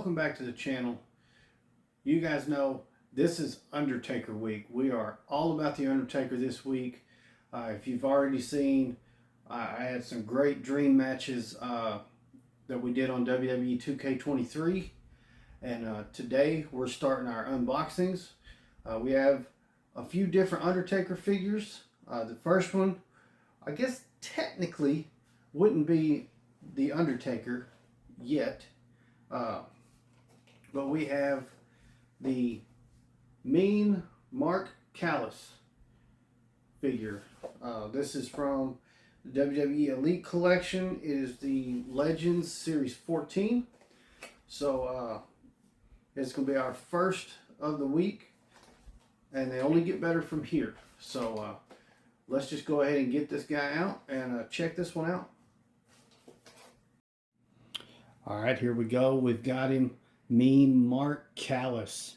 welcome back to the channel. You guys know this is Undertaker week. We are all about the Undertaker this week. If you've already seen, I had some great dream matches that we did on WWE 2K23, and today we're starting our unboxings. We have a few different Undertaker figures. The first one, I guess technically wouldn't be the Undertaker yet, but we have the Mean Mark Callous figure. This is from the WWE Elite Collection. It is the Legends Series 14. So it's going to be our first of the week, and they only get better from here. So let's just go ahead and get this guy out and check this one out. All right, here we go. We've got him, Mean Mark Callous.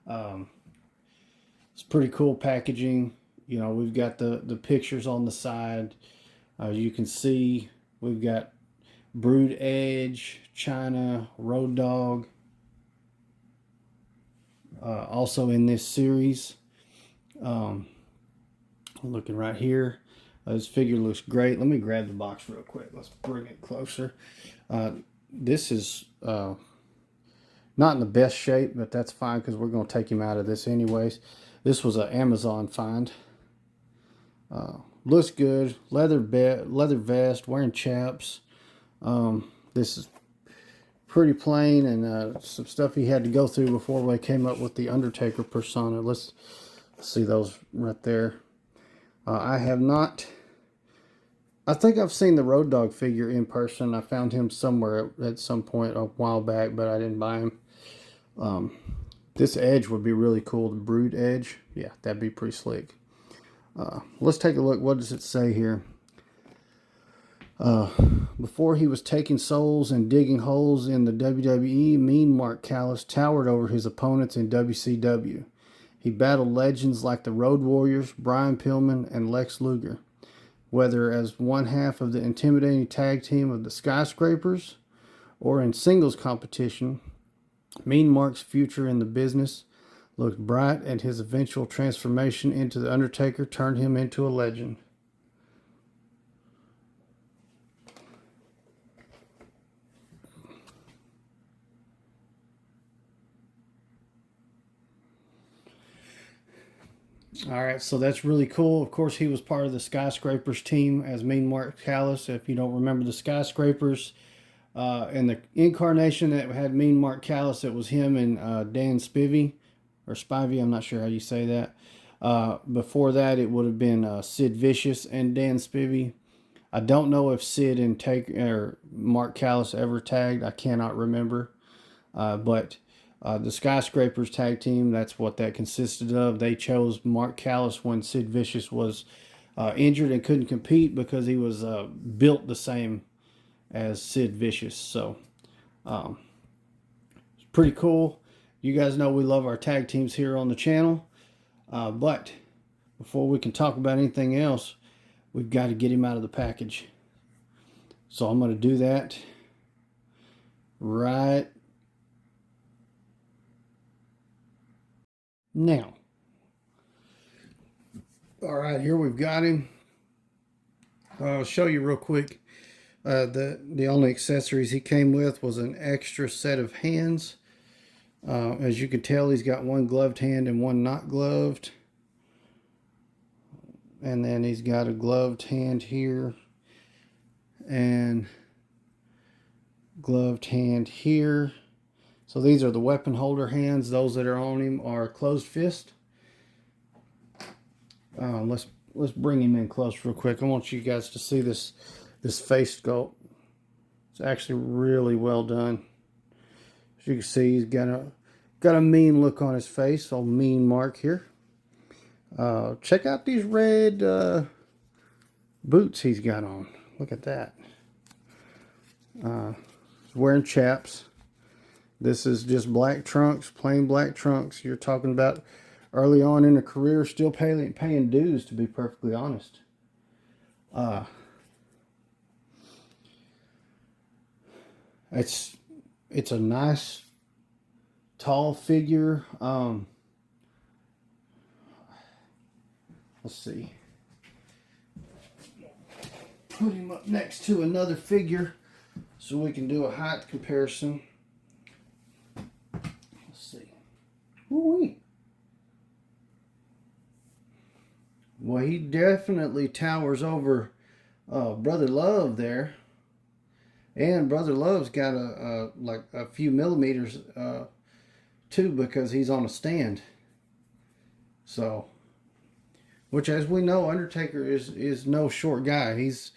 It's pretty cool packaging. You know, we've got the pictures on the side. You can see we've got Brood Edge, China, Road Dogg. Also in this series. Looking right here. This figure looks great. Let me grab the box real quick. Let's bring it closer. This is not in the best shape, but that's fine because we're going to take him out of this anyways. This was an Amazon find. Looks good. Leather vest, wearing chaps. This is pretty plain, and some stuff he had to go through before we came up with the Undertaker persona. Let's see those right there. I have not... I think I've seen the Road Dogg figure in person. I found him somewhere at some point a while back, but I didn't buy him. This edge would be really cool. The Brood Edge. Yeah, that'd be pretty slick. Let's take a look. What does it say here? Before he was taking souls and digging holes in the WWE, Mean Mark Callous towered over his opponents in WCW. He battled legends like the Road Warriors, Brian Pillman, and Lex Luger. Whether as one half of the intimidating tag team of the Skyscrapers or in singles competition, Mean Mark's future in the business looked bright, and his eventual transformation into the Undertaker turned him into a legend. All right, so that's really cool. Of course, he was part of the Skyscrapers team as Mean Mark Callous. If you don't remember the Skyscrapers, and the incarnation that had Mean Mark Callous, it was him and Dan Spivey, or Spivey, I'm not sure how you say that. Before that, it would have been Sid Vicious and Dan Spivey. I don't know if Sid and Mark Callous ever tagged. I cannot remember. But the Skyscrapers tag team, that's what that consisted of. They chose Mark Callous when Sid Vicious was injured and couldn't compete because he was built the same as Sid Vicious. So it's pretty cool. You guys know we love our tag teams here on the channel. But before we can talk about anything else, we've got to get him out of the package. So I'm going to do that right now. All right, here we've got him. I'll show you real quick. The only accessories he came with was an extra set of hands. As you can tell, he's got one gloved hand and one not gloved. And then he's got a gloved hand here and gloved hand here. So these are the weapon holder hands. Those that are on him are closed fist. Let's bring him in close real quick. I want you guys to see this face sculpt. It's actually really well done. As you can see, he's got a mean look on his face. Old Mean Mark here. Check out these red boots he's got on. Look at that. He's wearing chaps. This is just black trunks, plain black trunks. You're talking about early on in a career, still paying dues, to be perfectly honest. It's a nice tall figure. Let's see. Put him up next to another figure so we can do a height comparison. Let's see. Ooh-wee. Well, he definitely towers over Brother Love there. And Brother Love's got like a few millimeters too, because he's on a stand. So, which, as we know, Undertaker is no short guy. He's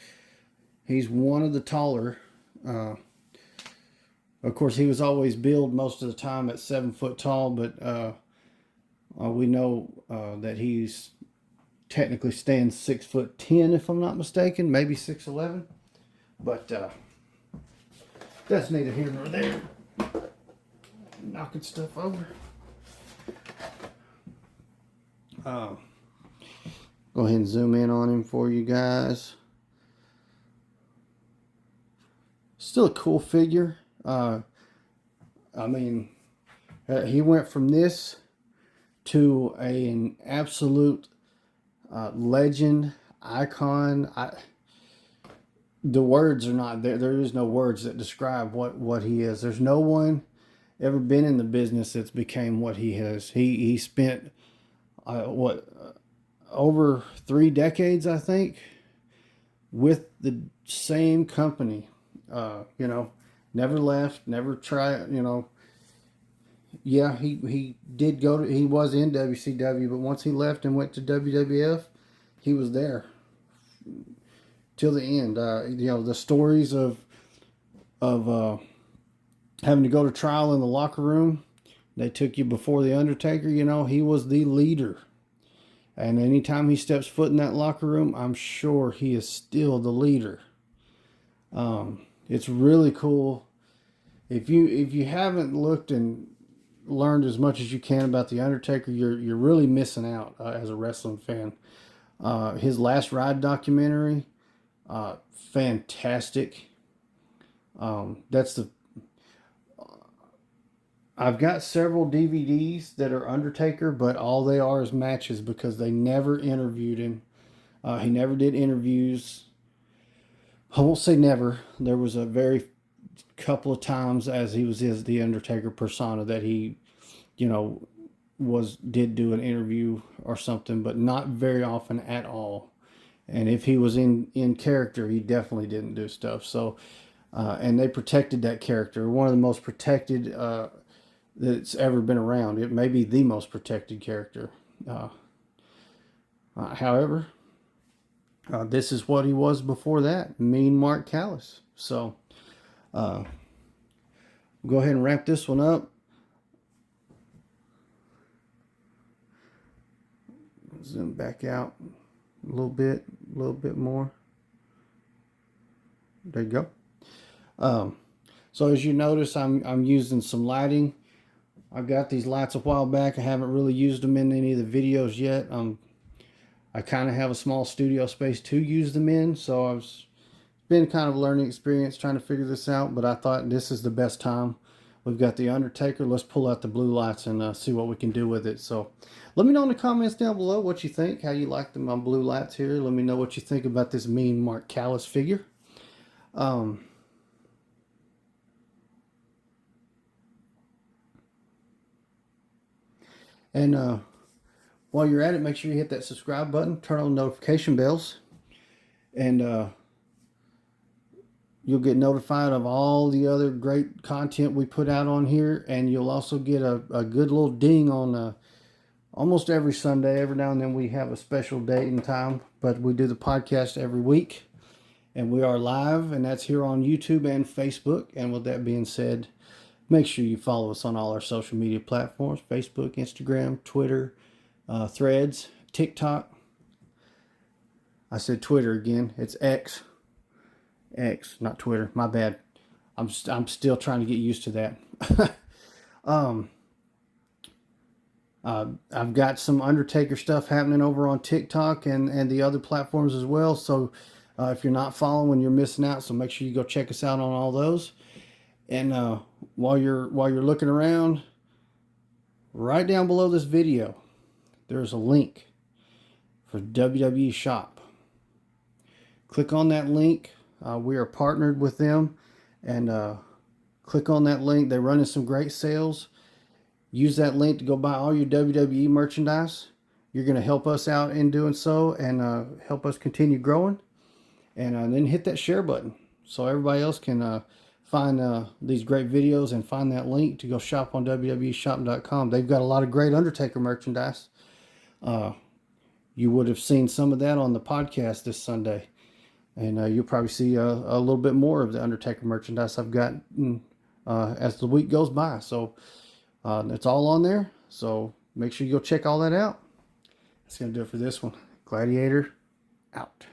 one of the taller. Of course, he was always billed most of the time at 7 foot tall, but we know that he's technically stands 6'10", if I'm not mistaken, maybe 6'11". But that's neither here nor there. Knocking stuff over. Go ahead and zoom in on him for you guys. Still a cool figure. I mean, he went from this to an absolute legend, icon. The words are not there. There is no words that describe what he is. There's no one ever been in the business that's became what he has. He spent over 3 decades, I think, with the same company. Never left, never tried. Yeah, he did go to. He was in WCW, but once he left and went to WWF, he was there till the end. The stories of having to go to trial in the locker room. They took you before the Undertaker. He was the leader. And anytime he steps foot in that locker room, I'm sure he is still the leader. It's really cool. If you haven't looked and learned as much as you can about the Undertaker, you're really missing out as a wrestling fan. His Last Ride documentary, fantastic. I've got several DVDs that are Undertaker, but all they are is matches, because they never interviewed him. He never did interviews. I won't say never. There was a very couple of times as he was the Undertaker persona that he, did do an interview or something, but not very often at all. And if he was in character, he definitely didn't do stuff. So, and they protected that character. One of the most protected that's ever been around. It may be the most protected character. However, this is what he was before that. Mean Mark Callous. So, go ahead and wrap this one up. Zoom back out a little bit more. There you go. So as you notice, I'm using some lighting. I got these lights a while back. I haven't really used them in any of the videos yet. I kind of have a small studio space to use them in, so it's been kind of a learning experience trying to figure this out, but I thought this is the best time. We've got the Undertaker. Let's pull out the blue lights and see what we can do with it. So let me know in the comments down below what you think, how you like my blue lights here. Let me know what you think about this Mean Mark Callous figure. And while you're at it, make sure you hit that subscribe button, turn on notification bells, and you'll get notified of all the other great content we put out on here. And you'll also get a good little ding on almost every Sunday. Every now and then we have a special date and time, but we do the podcast every week. And we are live, and that's here on YouTube and Facebook. And with that being said, make sure you follow us on all our social media platforms: Facebook, Instagram, Twitter, Threads, TikTok. I said Twitter again. It's X. X, not Twitter. My bad. I'm still trying to get used to that. I've got some Undertaker stuff happening over on TikTok and the other platforms as well. So if you're not following, you're missing out. So make sure you go check us out on all those. And while you're looking around, right down below this video, there's a link for WWE Shop. Click on that link. We are partnered with them, and click on that link. They're running some great sales. Use that link to go buy all your WWE merchandise. You're going to help us out in doing so, and help us continue growing. And then hit that share button so everybody else can find these great videos and find that link to go shop on WWEshop.com. They've got a lot of great Undertaker merchandise. You would have seen some of that on the podcast this Sunday. And you'll probably see a little bit more of the Undertaker merchandise I've got as the week goes by. So it's all on there. So make sure you go check all that out. That's going to do it for this one. Gladiator, out.